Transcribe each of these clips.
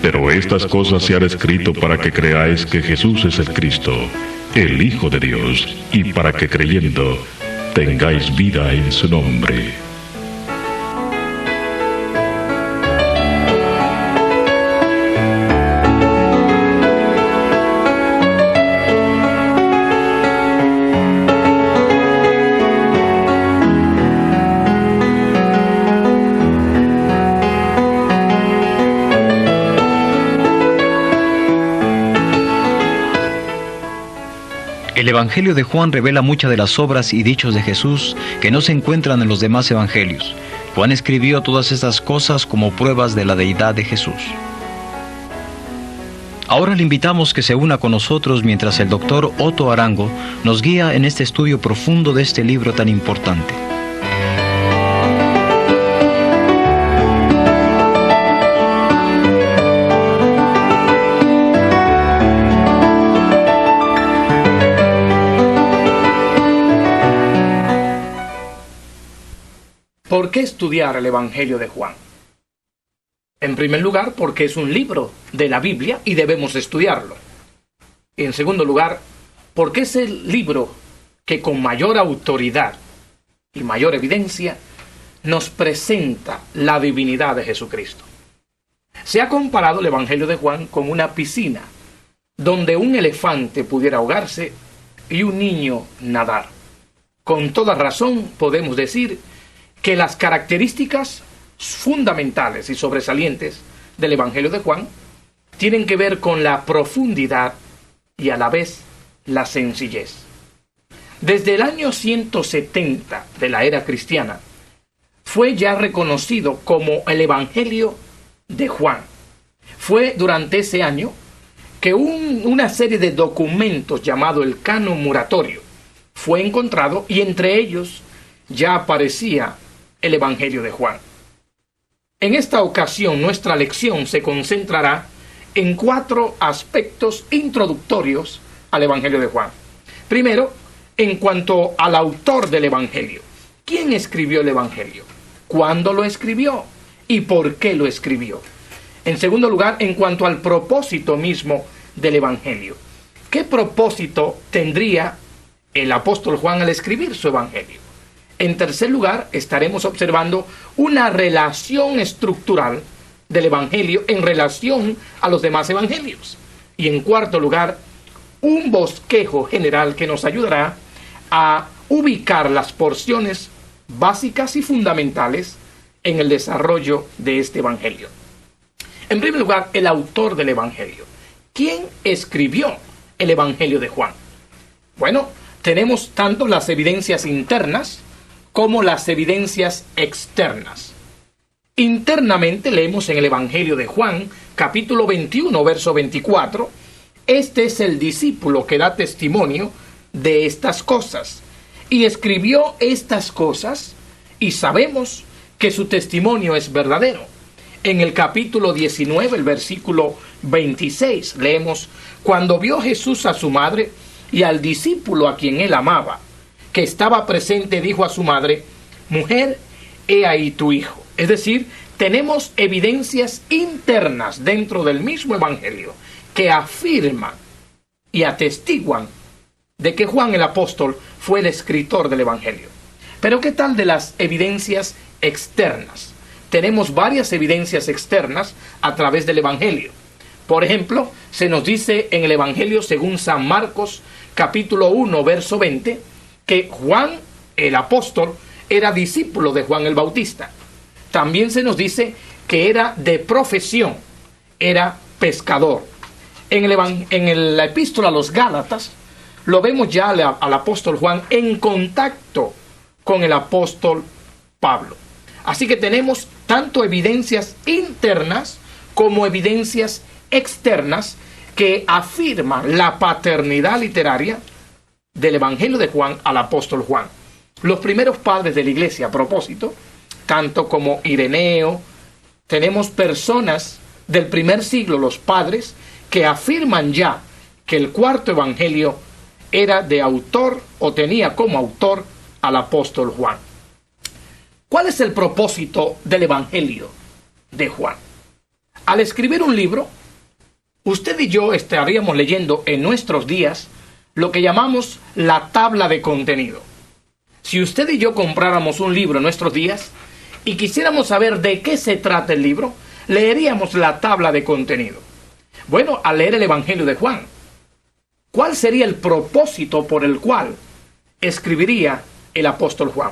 Pero estas cosas se han escrito para que creáis que Jesús es el Cristo, el Hijo de Dios, y para que creyendo tengáis vida en su nombre. El Evangelio de Juan revela muchas de las obras y dichos de Jesús que no se encuentran en los demás evangelios. Juan escribió todas estas cosas como pruebas de la deidad de Jesús. Ahora le invitamos que se una con nosotros mientras el doctor Otto Arango nos guía en este estudio profundo de este libro tan importante. ¿Por qué estudiar el Evangelio de Juan? En primer lugar, porque es un libro de la Biblia y debemos estudiarlo. Y en segundo lugar, porque es el libro que con mayor autoridad y mayor evidencia nos presenta la divinidad de Jesucristo. Se ha comparado el Evangelio de Juan con una piscina donde un elefante pudiera ahogarse y un niño nadar. Con toda razón podemos decir que las características fundamentales y sobresalientes del Evangelio de Juan tienen que ver con la profundidad y a la vez la sencillez. Desde el año 170 de la era cristiana, fue ya reconocido como el Evangelio de Juan. Fue durante ese año que una serie de documentos llamado el Canon Muratorio fue encontrado y entre ellos ya aparecía el Evangelio de Juan. En esta ocasión nuestra lección se concentrará en 4 aspectos introductorios al Evangelio de Juan. Primero, en cuanto al autor del Evangelio. ¿Quién escribió el Evangelio? ¿Cuándo lo escribió? ¿Y por qué lo escribió? En segundo lugar, en cuanto al propósito mismo del Evangelio. ¿Qué propósito tendría el apóstol Juan al escribir su Evangelio? En tercer lugar, estaremos observando una relación estructural del Evangelio en relación a los demás evangelios. Y en cuarto lugar, un bosquejo general que nos ayudará a ubicar las porciones básicas y fundamentales en el desarrollo de este Evangelio. En primer lugar, el autor del Evangelio. ¿Quién escribió el Evangelio de Juan? Bueno, tenemos tanto las evidencias internas como las evidencias externas. Internamente leemos en el Evangelio de Juan, capítulo 21, verso 24, este es el discípulo que da testimonio de estas cosas, y escribió estas cosas, y sabemos que su testimonio es verdadero. En el capítulo 19, el versículo 26, leemos, cuando vio Jesús a su madre y al discípulo a quien él amaba, que estaba presente, dijo a su madre, mujer, he ahí tu hijo. Es decir, tenemos evidencias internas dentro del mismo Evangelio que afirman y atestiguan de que Juan el apóstol fue el escritor del Evangelio. Pero ¿qué tal de las evidencias externas? Tenemos varias evidencias externas a través del Evangelio. Por ejemplo, se nos dice en el Evangelio según San Marcos, capítulo 1, verso 20, que Juan el apóstol era discípulo de Juan el Bautista. También se nos dice que era de profesión, era pescador. En la epístola a los Gálatas, lo vemos ya al apóstol Juan en contacto con el apóstol Pablo. Así que tenemos tanto evidencias internas como evidencias externas que afirman la paternidad literaria del Evangelio de Juan al apóstol Juan. Los primeros padres de la iglesia, a propósito, tanto como Ireneo, tenemos personas del primer siglo, los padres, que afirman ya que el cuarto evangelio era de autor o tenía como autor al apóstol Juan. ¿Cuál es el propósito del evangelio de Juan? Al escribir un libro, usted y yo estaríamos leyendo en nuestros días lo que llamamos la tabla de contenido. Si usted y yo compráramos un libro en nuestros días y quisiéramos saber de qué se trata el libro, leeríamos la tabla de contenido. Bueno, al leer el Evangelio de Juan, ¿cuál sería el propósito por el cual escribiría el apóstol Juan?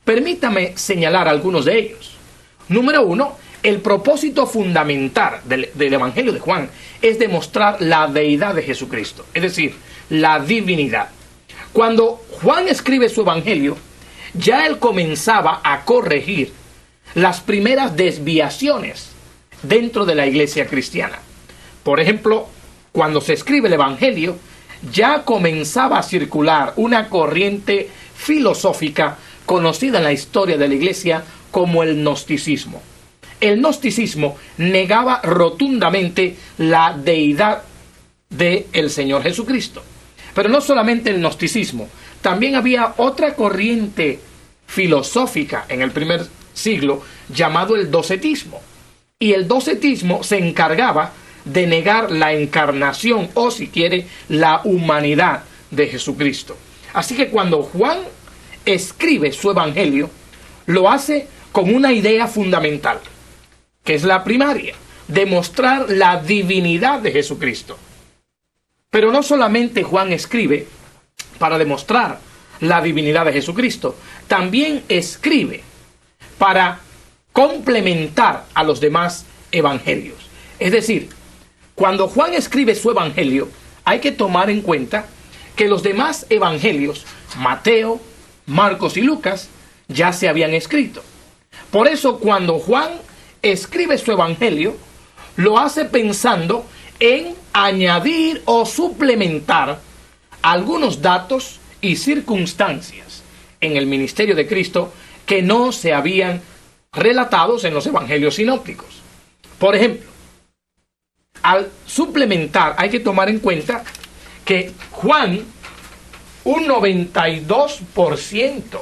Permítame señalar algunos de ellos. Número 1, el propósito fundamental del Evangelio de Juan es demostrar la deidad de Jesucristo, es decir, la divinidad. Cuando Juan escribe su Evangelio, ya él comenzaba a corregir las primeras desviaciones dentro de la iglesia cristiana. Por ejemplo, cuando se escribe el Evangelio, ya comenzaba a circular una corriente filosófica conocida en la historia de la iglesia como el gnosticismo. El gnosticismo negaba rotundamente la deidad del Señor Jesucristo. Pero no solamente el gnosticismo, también había otra corriente filosófica en el primer siglo llamado el docetismo. Y el docetismo se encargaba de negar la encarnación o, si quiere, la humanidad de Jesucristo. Así que cuando Juan escribe su Evangelio, lo hace con una idea fundamental, que es la primaria, demostrar la divinidad de Jesucristo. Pero no solamente Juan escribe para demostrar la divinidad de Jesucristo, también escribe para complementar a los demás evangelios. Es decir, cuando Juan escribe su evangelio, hay que tomar en cuenta que los demás evangelios, Mateo, Marcos y Lucas, ya se habían escrito. Por eso, cuando Juan escribe su evangelio, lo hace pensando en añadir o suplementar algunos datos y circunstancias en el ministerio de Cristo que no se habían relatados en los evangelios sinópticos. Por ejemplo, al suplementar hay que tomar en cuenta que Juan, un 92%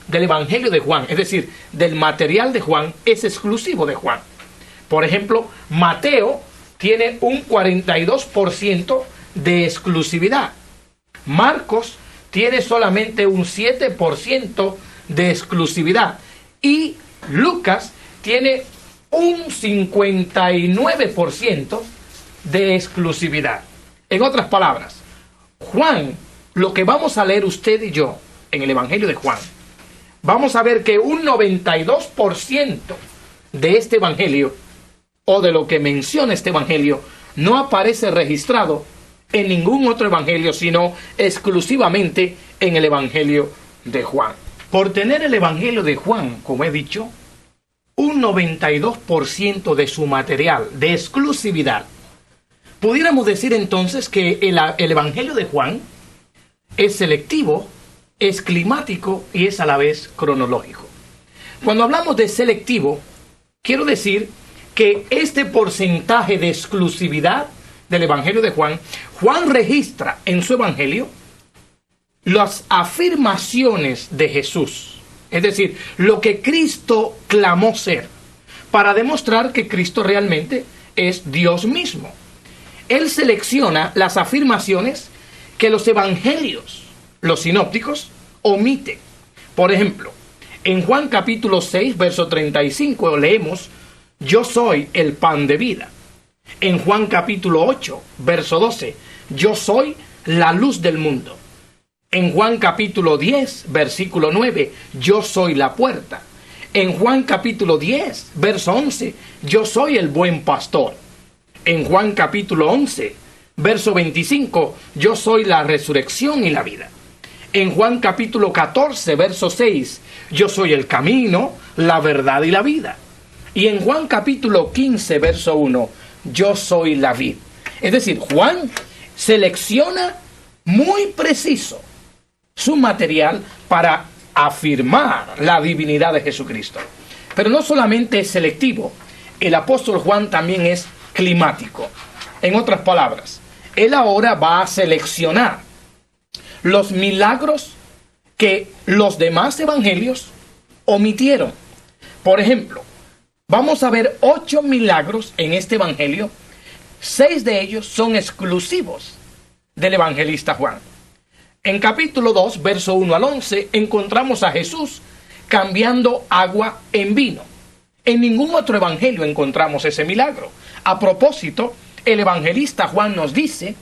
del evangelio de Juan, es decir, del material de Juan, es exclusivo de Juan. Por ejemplo, Mateo tiene un 42% de exclusividad. Marcos tiene solamente un 7% de exclusividad. Y Lucas tiene un 59% de exclusividad. En otras palabras, Juan, lo que vamos a leer usted y yo en el Evangelio de Juan, vamos a ver que un 92% de este Evangelio, o de lo que menciona este Evangelio, no aparece registrado en ningún otro Evangelio, sino exclusivamente en el Evangelio de Juan. Por tener el Evangelio de Juan, como he dicho, un 92% de su material de exclusividad, pudiéramos decir entonces que el Evangelio de Juan es selectivo, es climático y es a la vez cronológico. Cuando hablamos de selectivo, quiero decir que este porcentaje de exclusividad del Evangelio de Juan, Juan registra en su Evangelio las afirmaciones de Jesús, es decir, lo que Cristo clamó ser, para demostrar que Cristo realmente es Dios mismo. Él selecciona las afirmaciones que los evangelios, los sinópticos, omiten. Por ejemplo, en Juan capítulo 6, verso 35 leemos: yo soy el pan de vida. En Juan capítulo 8, verso 12, yo soy la luz del mundo. En Juan capítulo 10, versículo 9, yo soy la puerta. En Juan capítulo 10, verso 11, yo soy el buen pastor. En Juan capítulo 11, verso 25, yo soy la resurrección y la vida. En Juan capítulo 14, verso 6, yo soy el camino, la verdad y la vida. Y en Juan capítulo 15, verso 1, yo soy la vid. Es decir, Juan selecciona muy preciso su material para afirmar la divinidad de Jesucristo. Pero no solamente es selectivo, el apóstol Juan también es climático. En otras palabras, él ahora va a seleccionar los milagros que los demás evangelios omitieron. Por ejemplo, Vamos a ver 8 milagros en este evangelio. 6 de ellos son exclusivos del evangelista Juan. En capítulo 2, verso 1 al 11, encontramos a Jesús cambiando agua en vino. En ningún otro evangelio encontramos ese milagro. A propósito, el evangelista Juan nos dice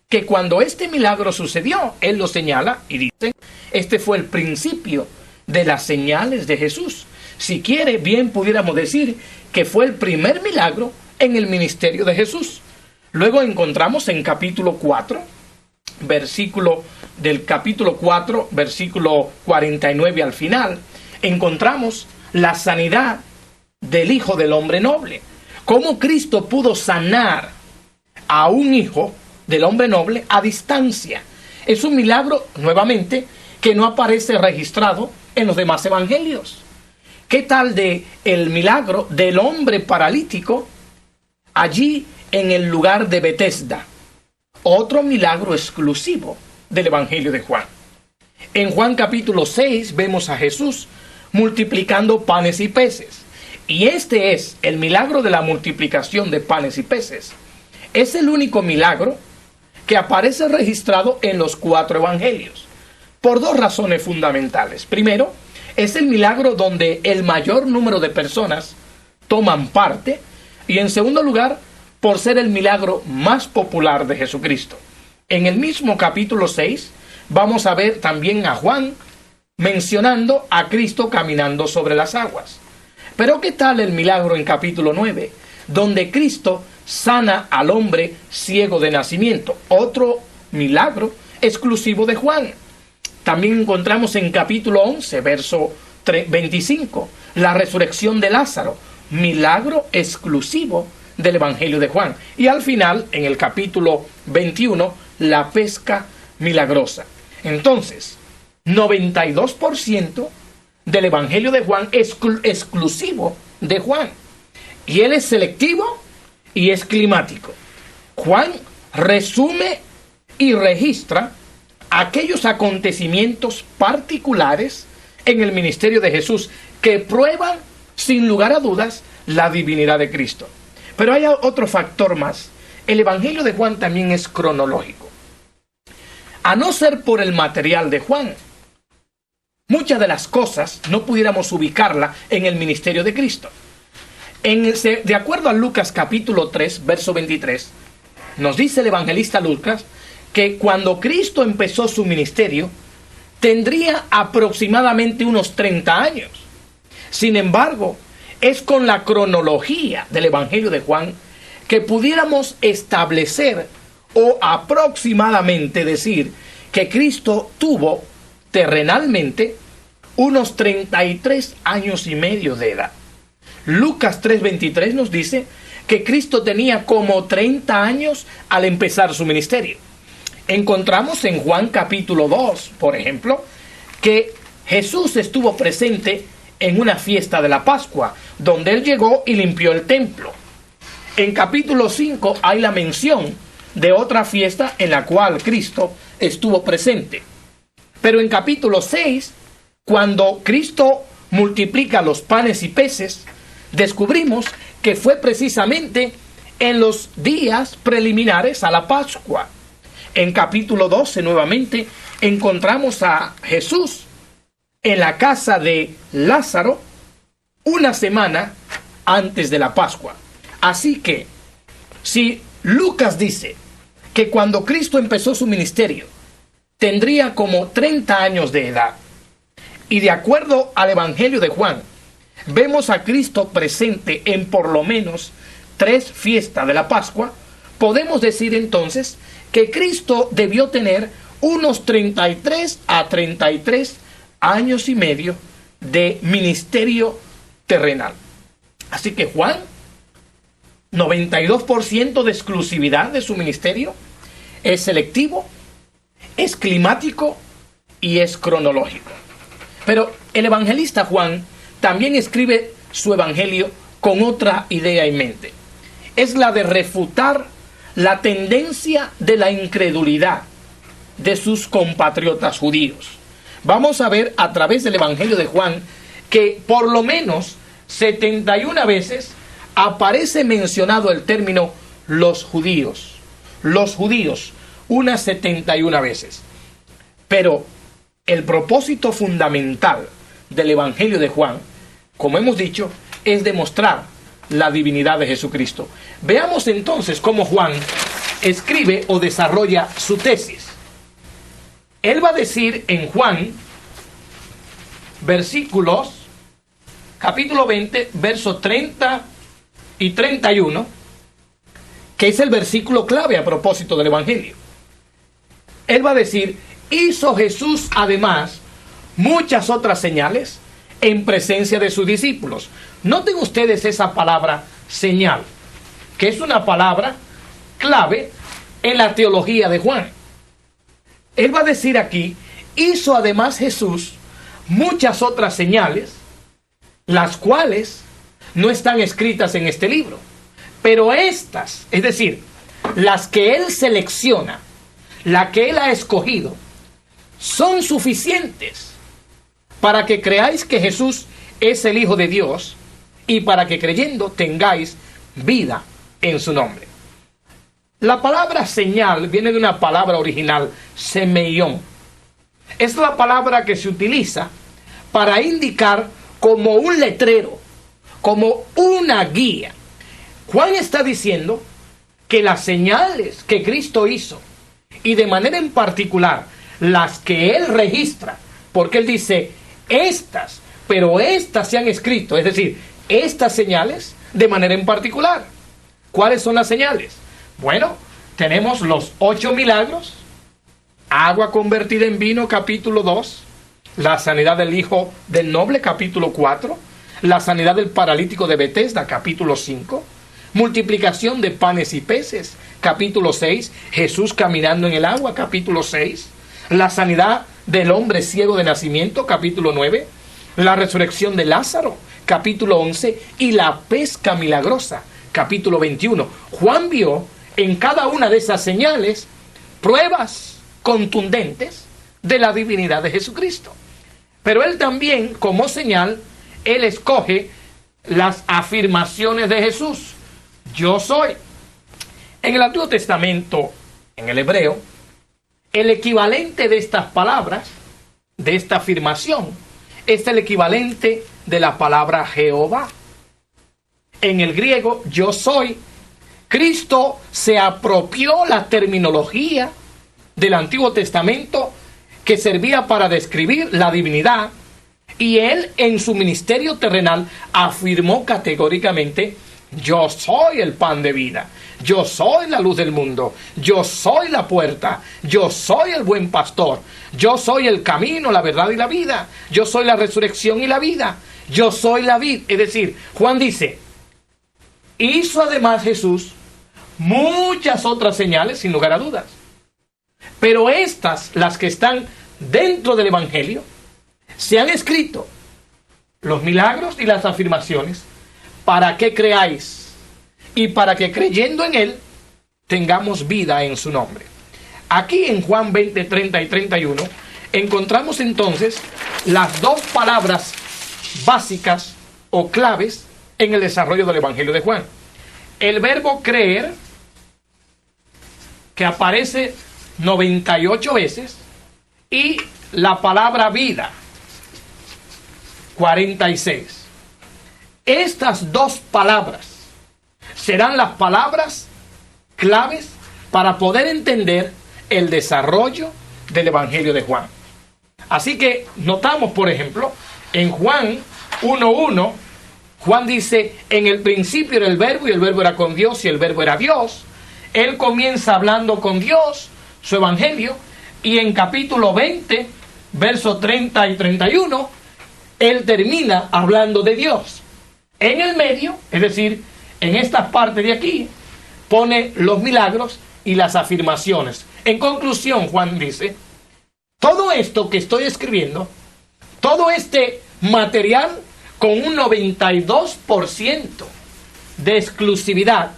que cuando este milagro sucedió, él lo señala y dice, este fue el principio de las señales de Jesús. Si quiere, bien pudiéramos decir que fue el primer milagro en el ministerio de Jesús. Luego encontramos en capítulo 4, versículo 49 al final, encontramos la sanidad del hijo del hombre noble. Cómo Cristo pudo sanar a un hijo del hombre noble a distancia. Es un milagro, nuevamente, que no aparece registrado en los demás evangelios. ¿Qué tal de el milagro del hombre paralítico allí en el lugar de Betesda? Otro milagro exclusivo del evangelio de Juan. En Juan capítulo 6 vemos a Jesús multiplicando panes y peces. Y este es el milagro de la multiplicación de panes y peces. Es el único milagro que aparece registrado en los 4 evangelios, por 2 razones fundamentales. Primero, es el milagro donde el mayor número de personas toman parte, y en segundo lugar, por ser el milagro más popular de Jesucristo. En el mismo capítulo 6, vamos a ver también a Juan mencionando a Cristo caminando sobre las aguas. Pero ¿qué tal el milagro en capítulo 9, donde Cristo sana al hombre ciego de nacimiento? Otro milagro exclusivo de Juan. También encontramos en capítulo 11, verso 25, la resurrección de Lázaro, milagro exclusivo del evangelio de Juan. Y al final, en el capítulo 21, la pesca milagrosa. Entonces, 92% del evangelio de Juan es exclusivo de Juan. Y él es selectivo y es climático. Juan resume y registra aquellos acontecimientos particulares en el ministerio de Jesús que prueban sin lugar a dudas la divinidad de Cristo. Pero hay otro factor más. El evangelio de Juan también es cronológico. A no ser por el material de Juan, muchas de las cosas no pudiéramos ubicarla en el ministerio de Cristo. De acuerdo a Lucas capítulo 3, verso 23, nos dice el evangelista Lucas que cuando Cristo empezó su ministerio, tendría aproximadamente unos 30 años. Sin embargo, es con la cronología del evangelio de Juan que pudiéramos establecer o aproximadamente decir que Cristo tuvo terrenalmente unos 33 años y medio de edad. Lucas 3:23 nos dice que Cristo tenía como 30 años al empezar su ministerio. Encontramos en Juan capítulo 2, por ejemplo, que Jesús estuvo presente en una fiesta de la Pascua, donde él llegó y limpió el templo. En capítulo 5 hay la mención de otra fiesta en la cual Cristo estuvo presente. Pero en capítulo 6, cuando Cristo multiplica los panes y peces, descubrimos que fue precisamente en los días preliminares a la Pascua. En capítulo 12 nuevamente encontramos a Jesús en la casa de Lázaro una semana antes de la Pascua. Así que, si Lucas dice que cuando Cristo empezó su ministerio tendría como 30 años de edad, y de acuerdo al Evangelio de Juan, vemos a Cristo presente en por lo menos 3 fiestas de la Pascua, podemos decir entonces que Cristo debió tener unos 33 a 33 años y medio de ministerio terrenal. Así que Juan, 92% de exclusividad de su ministerio, es selectivo, es climático y es cronológico. Pero el evangelista Juan también escribe su evangelio con otra idea en mente. Es la de refutar la tendencia de la incredulidad de sus compatriotas judíos. Vamos a ver a través del evangelio de Juan que por lo menos 71 veces aparece mencionado el término los judíos. Los judíos, unas 71 veces. Pero el propósito fundamental del Evangelio de Juan, como hemos dicho, es demostrar la divinidad de Jesucristo. Veamos entonces cómo Juan escribe o desarrolla su tesis. Él va a decir en Juan, versículos, capítulo 20, versos 30 y 31, que es el versículo clave a propósito del Evangelio. Él va a decir, hizo Jesús además muchas otras señales en presencia de sus discípulos. Noten ustedes esa palabra señal, que es una palabra clave en la teología de Juan. Él va a decir aquí, hizo además Jesús muchas otras señales, las cuales no están escritas en este libro. Pero estas, es decir, las que él selecciona, la que él ha escogido, son suficientes para que creáis que Jesús es el Hijo de Dios y para que creyendo tengáis vida en su nombre. La palabra señal viene de una palabra original, semeión. Es la palabra que se utiliza para indicar como un letrero, como una guía. Juan está diciendo que las señales que Cristo hizo, y de manera en particular las que él registra, porque él dice estas, pero estas se han escrito, es decir, estas señales de manera en particular. ¿Cuáles son las señales? Bueno, tenemos los 8 milagros, agua convertida en vino, capítulo 2, la sanidad del hijo del noble, capítulo 4, la sanidad del paralítico de Betesda, capítulo 5, multiplicación de panes y peces, capítulo 6, Jesús caminando en el agua, capítulo 6, la sanidad del hombre ciego de nacimiento, capítulo 9, la resurrección de Lázaro, capítulo 11, y la pesca milagrosa, capítulo 21. Juan vio en cada una de esas señales pruebas contundentes de la divinidad de Jesucristo. Pero él también, como señal, él escoge las afirmaciones de Jesús. Yo soy. En el Antiguo Testamento, en el hebreo, el equivalente de estas palabras, de esta afirmación, es el equivalente de la palabra Jehová. En el griego, yo soy. Cristo se apropió la terminología del Antiguo Testamento que servía para describir la divinidad, y él en su ministerio terrenal afirmó categóricamente: yo soy el pan de vida, yo soy la luz del mundo, yo soy la puerta, yo soy el buen pastor, yo soy el camino, la verdad y la vida, yo soy la resurrección y la vida, yo soy la vid. Es decir, Juan dice, hizo además Jesús muchas otras señales, sin lugar a dudas. Pero estas, las que están dentro del Evangelio, se han escrito, los milagros y las afirmaciones, para que creáis y para que creyendo en él tengamos vida en su nombre. Aquí en Juan 20, 30 y 31 encontramos entonces las dos palabras básicas o claves en el desarrollo del Evangelio de Juan. El verbo creer, que aparece 98 veces, y la palabra vida, 46. Estas dos palabras serán las palabras claves para poder entender el desarrollo del Evangelio de Juan. Así que notamos, por ejemplo, en Juan 1:1, Juan dice, en el principio era el verbo, y el verbo era con Dios, y el verbo era Dios. Él comienza hablando con Dios, su Evangelio, y en capítulo 20, versos 30 y 31, él termina hablando de Dios. En el medio, es decir, en esta parte de aquí, pone los milagros y las afirmaciones. En conclusión, Juan dice, todo esto que estoy escribiendo, todo este material con un 92% de exclusividad,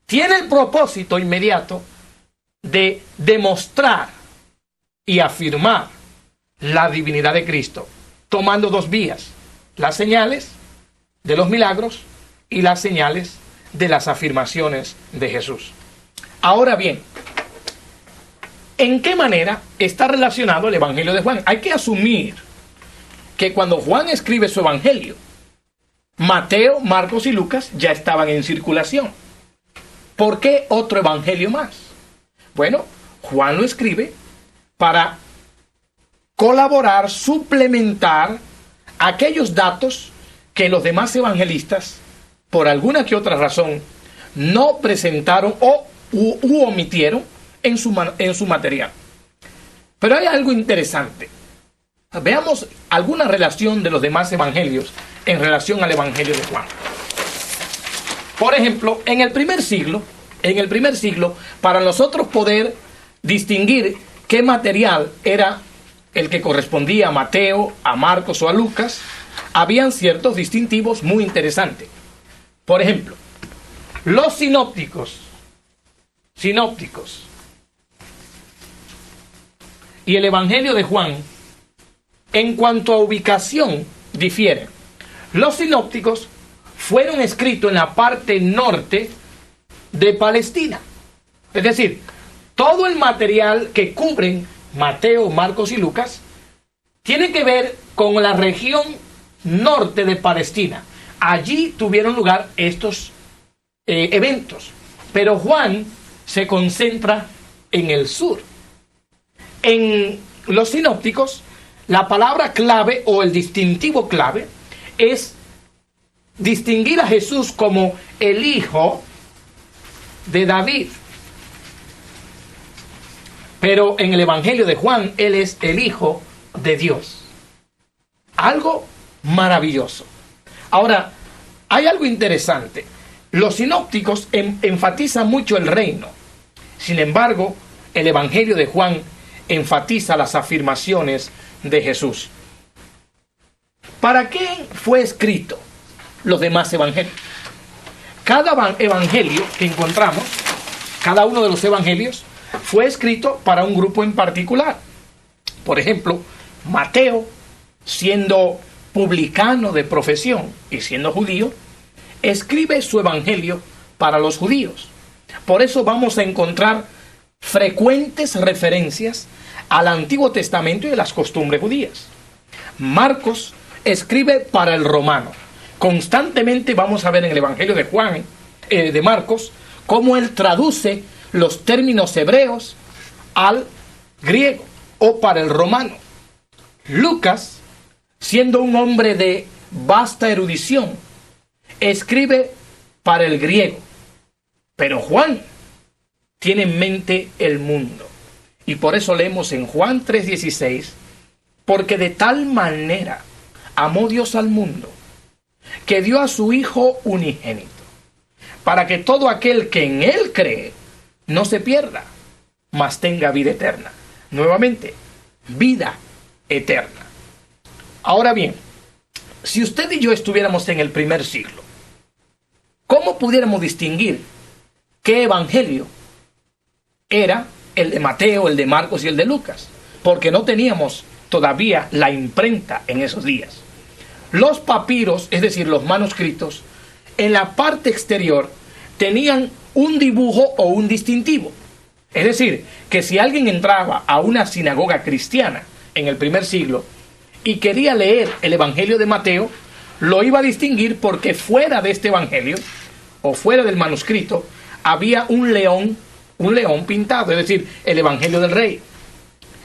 tiene el propósito inmediato de demostrar y afirmar la divinidad de Cristo, tomando dos vías: las señales de los milagros y las señales de las afirmaciones de Jesús. Ahora bien, ¿en qué manera está relacionado el Evangelio de Juan? Hay que asumir que cuando Juan escribe su Evangelio, Mateo, Marcos y Lucas ya estaban en circulación. ¿Por qué otro Evangelio más? Bueno, Juan lo escribe para colaborar, suplementar aquellos datos que los demás evangelistas, por alguna que otra razón, no presentaron u omitieron en su material. Pero hay algo interesante. Veamos alguna relación de los demás evangelios en relación al Evangelio de Juan. Por ejemplo, en el primer siglo, para nosotros poder distinguir qué material era el que correspondía a Mateo, a Marcos o a Lucas, habían ciertos distintivos muy interesantes. Por ejemplo, los sinópticos y el Evangelio de Juan, en cuanto a ubicación, difieren. Los sinópticos fueron escritos en la parte norte de Palestina. Es decir, todo el material que cubren Mateo, Marcos y Lucas tiene que ver con la región norte de Palestina. Allí tuvieron lugar estos eventos. Pero Juan se concentra en el sur. En los sinópticos, la palabra clave o el distintivo clave es distinguir a Jesús como el hijo de David. Pero en el Evangelio de Juan, él es el hijo de Dios. Algo maravilloso. Ahora, hay algo interesante. Los sinópticos enfatizan mucho el reino. Sin embargo, el Evangelio de Juan enfatiza las afirmaciones de Jesús. ¿Para qué fue escrito los demás evangelios? Cada evangelio que encontramos, cada uno de los evangelios, fue escrito para un grupo en particular. Por ejemplo, Mateo, siendo publicano de profesión y siendo judío, escribe su evangelio para los judíos. Por eso vamos a encontrar frecuentes referencias al Antiguo Testamento y de las costumbres judías. Marcos escribe para el romano. Constantemente vamos a ver en el Evangelio de Marcos, cómo él traduce los términos hebreos al griego o para el romano. Lucas, siendo un hombre de vasta erudición, escribe para el griego. Pero Juan tiene en mente el mundo. Y por eso leemos en Juan 3:16, porque de tal manera amó Dios al mundo, que dio a su Hijo unigénito, para que todo aquel que en Él cree no se pierda, mas tenga vida eterna. Nuevamente, vida eterna. Ahora bien, si usted y yo estuviéramos en el primer siglo, ¿cómo pudiéramos distinguir qué evangelio era el de Mateo, el de Marcos y el de Lucas? Porque no teníamos todavía la imprenta en esos días. Los papiros, es decir, los manuscritos, en la parte exterior tenían un dibujo o un distintivo. Es decir, que si alguien entraba a una sinagoga cristiana en el primer siglo y quería leer el Evangelio de Mateo, lo iba a distinguir porque fuera de este Evangelio o fuera del manuscrito había un león pintado, es decir, el Evangelio del Rey.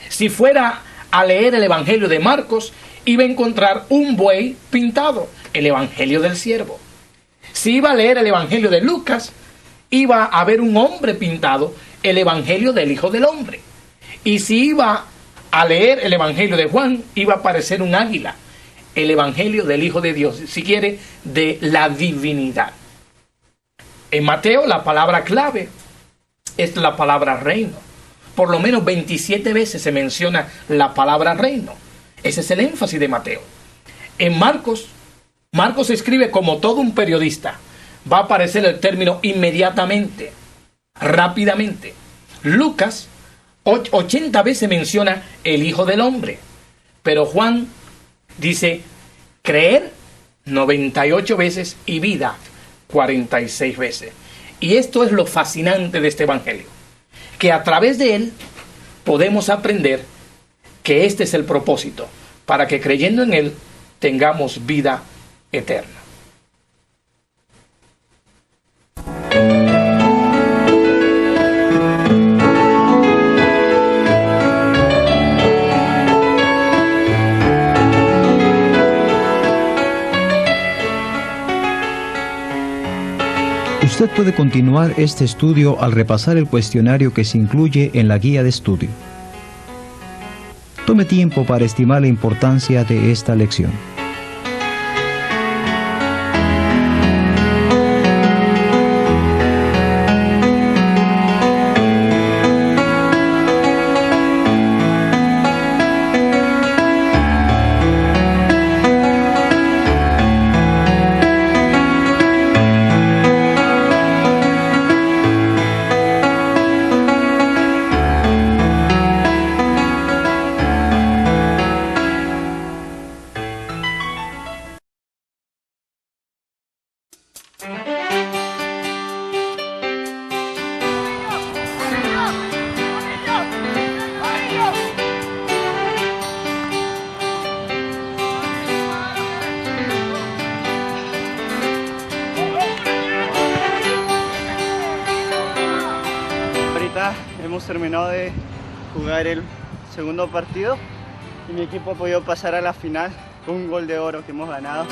Si fuera a leer el Evangelio de Marcos, iba a encontrar un buey pintado, el Evangelio del Siervo. Si iba a leer el Evangelio de Lucas, iba a ver un hombre pintado, el Evangelio del Hijo del Hombre. Y si iba a leer el Evangelio de Juan, iba a aparecer un águila, el Evangelio del Hijo de Dios, si quiere, de la divinidad. En Mateo la palabra clave es la palabra reino. Por lo menos 27 veces se menciona la palabra reino. Ese es el énfasis de Mateo. En Marcos escribe como todo un periodista. Va a aparecer el término inmediatamente, rápidamente. Lucas 80 veces menciona el Hijo del Hombre. Pero Juan dice creer 98 veces y vida 46 veces. Y esto es lo fascinante de este evangelio, que a través de él podemos aprender que este es el propósito, para que creyendo en él tengamos vida eterna. Usted puede continuar este estudio al repasar el cuestionario que se incluye en la guía de estudio. Tome tiempo para estimar la importancia de esta lección. Hemos terminado de jugar el segundo partido y mi equipo ha podido pasar a la final con un gol de oro que hemos ganado.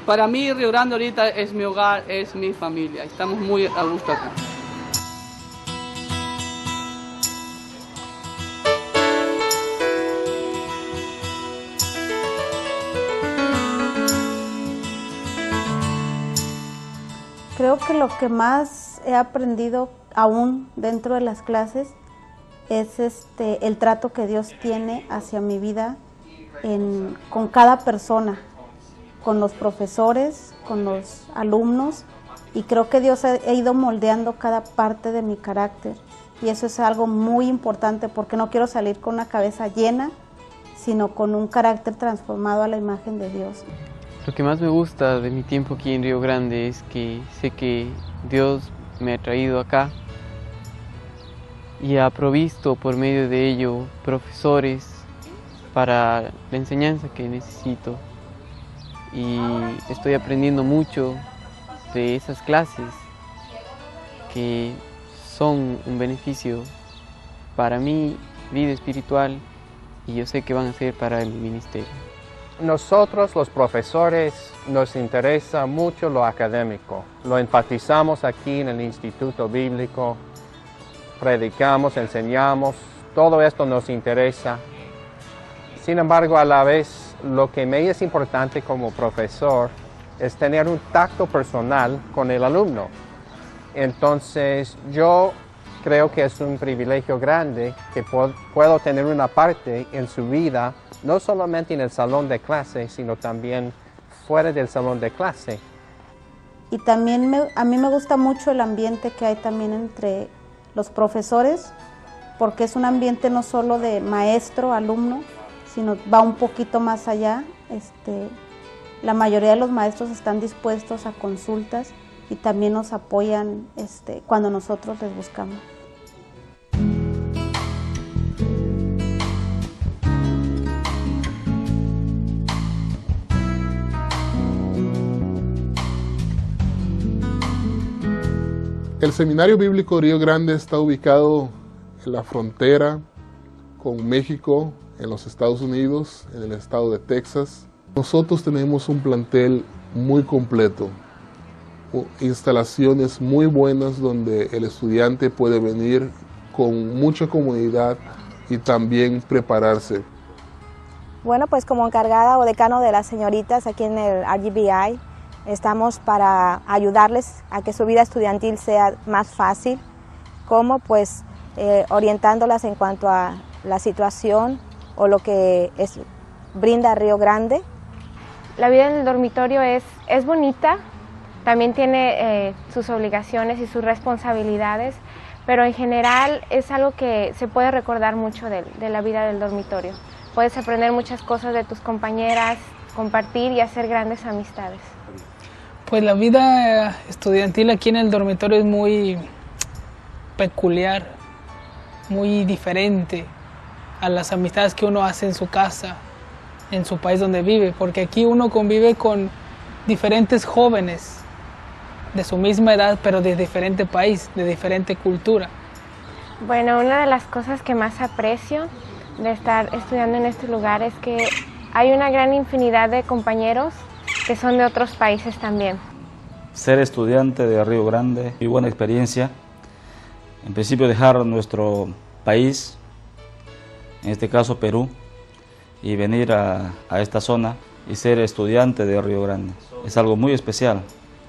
Para mí Río Grande ahorita es mi hogar, es mi familia. Estamos muy a gusto acá. Creo que lo que más he aprendido aún dentro de las clases es el trato que Dios tiene hacia mi vida con cada persona, con los profesores, con los alumnos, y creo que Dios ha ido moldeando cada parte de mi carácter, y eso es algo muy importante porque no quiero salir con una cabeza llena, sino con un carácter transformado a la imagen de Dios. Lo que más me gusta de mi tiempo aquí en Río Grande es que sé que Dios me ha traído acá y ha provisto por medio de ello profesores para la enseñanza que necesito. Y estoy aprendiendo mucho de esas clases que son un beneficio para mi vida espiritual y yo sé que van a ser para el ministerio. Nosotros los profesores nos interesa mucho lo académico, lo enfatizamos aquí en el Instituto Bíblico, predicamos, enseñamos, todo esto nos interesa. Sin embargo, a la vez, lo que me es importante como profesor es tener un tacto personal con el alumno. Entonces, yo creo que es un privilegio grande que puedo tener una parte en su vida, no solamente en el salón de clase, sino también fuera del salón de clase. Y también a mí me gusta mucho el ambiente que hay también entre los profesores, porque es un ambiente no solo de maestro-alumno, sino va un poquito más allá. La mayoría de los maestros están dispuestos a consultas y también nos apoyan cuando nosotros les buscamos. El Seminario Bíblico Río Grande está ubicado en la frontera con México, en los Estados Unidos, en el estado de Texas. Nosotros tenemos un plantel muy completo, instalaciones muy buenas donde el estudiante puede venir con mucha comodidad y también prepararse. Bueno, pues como encargada o decano de las señoritas aquí en el RGBI, Estamos para ayudarles a que su vida estudiantil sea más fácil, como pues orientándolas en cuanto a la situación o lo que brinda Río Grande. La vida en el dormitorio es bonita, también tiene sus obligaciones y sus responsabilidades, pero en general es algo que se puede recordar mucho de la vida del dormitorio. Puedes aprender muchas cosas de tus compañeras, compartir y hacer grandes amistades. Pues la vida estudiantil aquí en el dormitorio es muy peculiar, muy diferente a las amistades que uno hace en su casa, en su país donde vive, porque aquí uno convive con diferentes jóvenes de su misma edad, pero de diferente país, de diferente cultura. Bueno, una de las cosas que más aprecio de estar estudiando en este lugar es que hay una gran infinidad de compañeros que son de otros países también. Ser estudiante de Río Grande, muy buena experiencia. En principio dejar nuestro país, en este caso Perú, y venir a esta zona y ser estudiante de Río Grande. Es algo muy especial.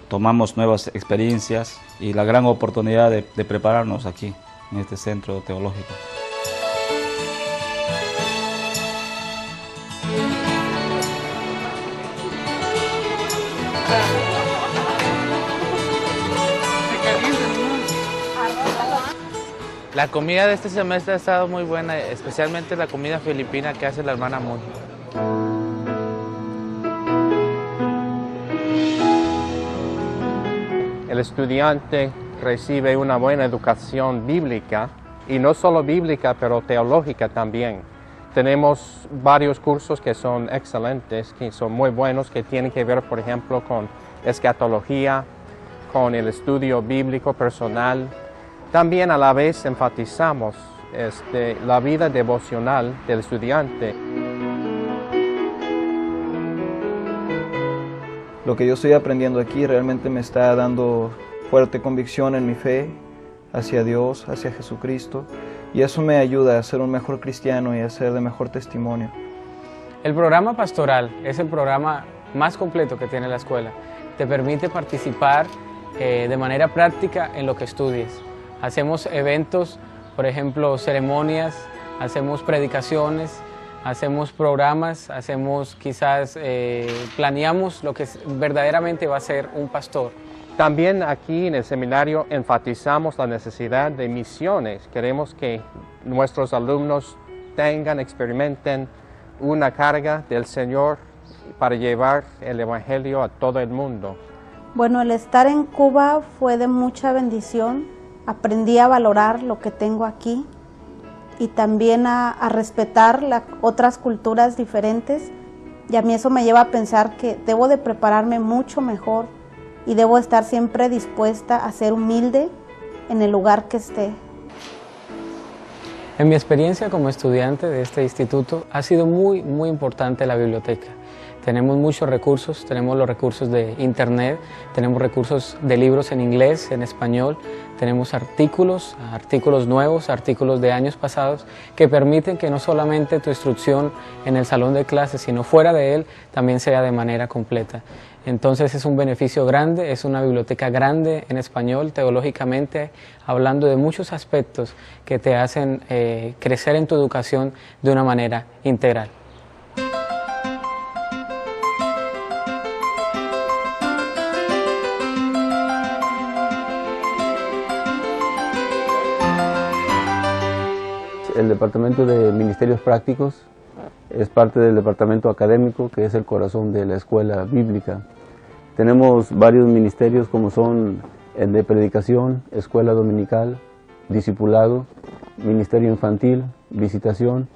Tomamos nuevas experiencias y la gran oportunidad de prepararnos aquí, en este centro teológico. La comida de este semestre ha estado muy buena, especialmente la comida filipina que hace la hermana Moon. El estudiante recibe una buena educación bíblica, y no solo bíblica, pero teológica también. Tenemos varios cursos que son excelentes, que son muy buenos, que tienen que ver, por ejemplo, con escatología, con el estudio bíblico personal. También a la vez enfatizamos la vida devocional del estudiante. Lo que yo estoy aprendiendo aquí realmente me está dando fuerte convicción en mi fe hacia Dios, hacia Jesucristo, y eso me ayuda a ser un mejor cristiano y a ser de mejor testimonio. El programa pastoral es el programa más completo que tiene la escuela. Te permite participar de manera práctica en lo que estudies. Hacemos eventos, por ejemplo, ceremonias, hacemos predicaciones, hacemos programas, planeamos lo que verdaderamente va a ser un pastor. También aquí en el seminario enfatizamos la necesidad de misiones. Queremos que nuestros alumnos experimenten una carga del Señor para llevar el Evangelio a todo el mundo. Bueno, el estar en Cuba fue de mucha bendición. Aprendí a valorar lo que tengo aquí y también a respetar otras culturas diferentes, y a mí eso me lleva a pensar que debo de prepararme mucho mejor y debo estar siempre dispuesta a ser humilde en el lugar que esté. En mi experiencia como estudiante de este instituto ha sido muy importante la biblioteca. Tenemos muchos recursos, tenemos los recursos de internet, tenemos recursos de libros en inglés, en español, tenemos artículos nuevos, artículos de años pasados que permiten que no solamente tu instrucción en el salón de clases, sino fuera de él, también sea de manera completa. Entonces es un beneficio grande, es una biblioteca grande en español, teológicamente, hablando de muchos aspectos que te hacen crecer en tu educación de una manera integral. El Departamento de Ministerios Prácticos es parte del departamento académico, que es el corazón de la escuela bíblica. Tenemos varios ministerios como son el de predicación, escuela dominical, discipulado, ministerio infantil, visitación.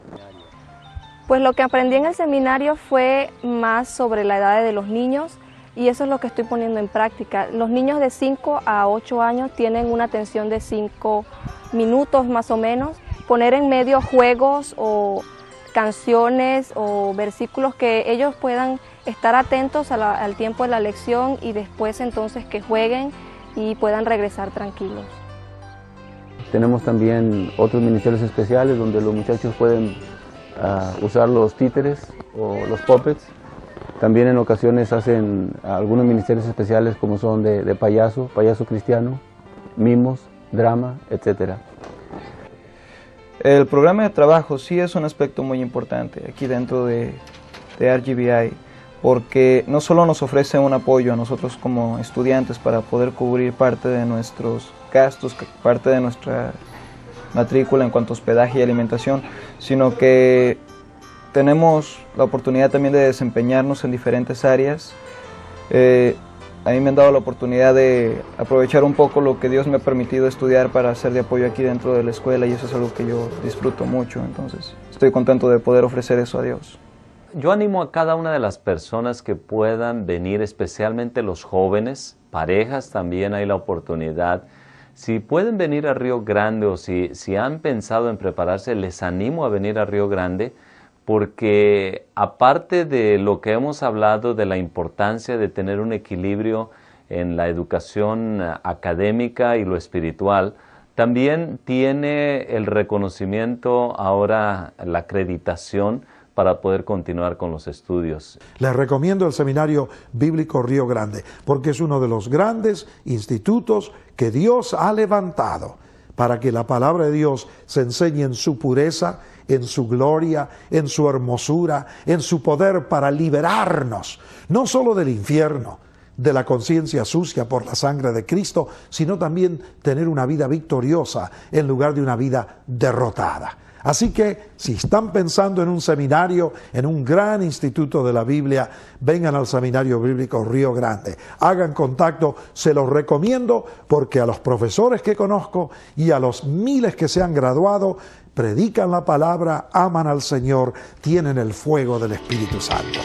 Pues lo que aprendí en el seminario fue más sobre la edad de los niños, y eso es lo que estoy poniendo en práctica. Los niños de 5 a 8 años tienen una atención de 5 minutos más o menos. Poner en medio juegos o canciones o versículos que ellos puedan estar atentos al tiempo de la lección, y después entonces que jueguen y puedan regresar tranquilos. Tenemos también otros ministerios especiales donde los muchachos pueden usar los títeres o los puppets También en ocasiones hacen algunos ministerios especiales como son de payaso cristiano, mimos, drama, etc. El programa de trabajo sí es un aspecto muy importante aquí dentro de RGBI, porque no solo nos ofrece un apoyo a nosotros como estudiantes para poder cubrir parte de nuestros gastos, parte de nuestra matrícula en cuanto a hospedaje y alimentación, sino que tenemos la oportunidad también de desempeñarnos en diferentes áreas. A mí me han dado la oportunidad de aprovechar un poco lo que Dios me ha permitido estudiar para ser de apoyo aquí dentro de la escuela, y eso es algo que yo disfruto mucho, entonces estoy contento de poder ofrecer eso a Dios. Yo animo a cada una de las personas que puedan venir, especialmente los jóvenes, parejas también hay la oportunidad. Si pueden venir a Río Grande o si han pensado en prepararse, les animo a venir a Río Grande, porque aparte de lo que hemos hablado de la importancia de tener un equilibrio en la educación académica y lo espiritual, también tiene el reconocimiento ahora, la acreditación para poder continuar con los estudios. Les recomiendo el Seminario Bíblico Río Grande, porque es uno de los grandes institutos que Dios ha levantado para que la palabra de Dios se enseñe en su pureza, en su gloria, en su hermosura, en su poder para liberarnos, no solo del infierno, de la conciencia sucia por la sangre de Cristo, sino también tener una vida victoriosa en lugar de una vida derrotada. Así que, si están pensando en un seminario, en un gran instituto de la Biblia, vengan al Seminario Bíblico Río Grande. Hagan contacto, se los recomiendo, porque a los profesores que conozco y a los miles que se han graduado, predican la palabra, aman al Señor, tienen el fuego del Espíritu Santo.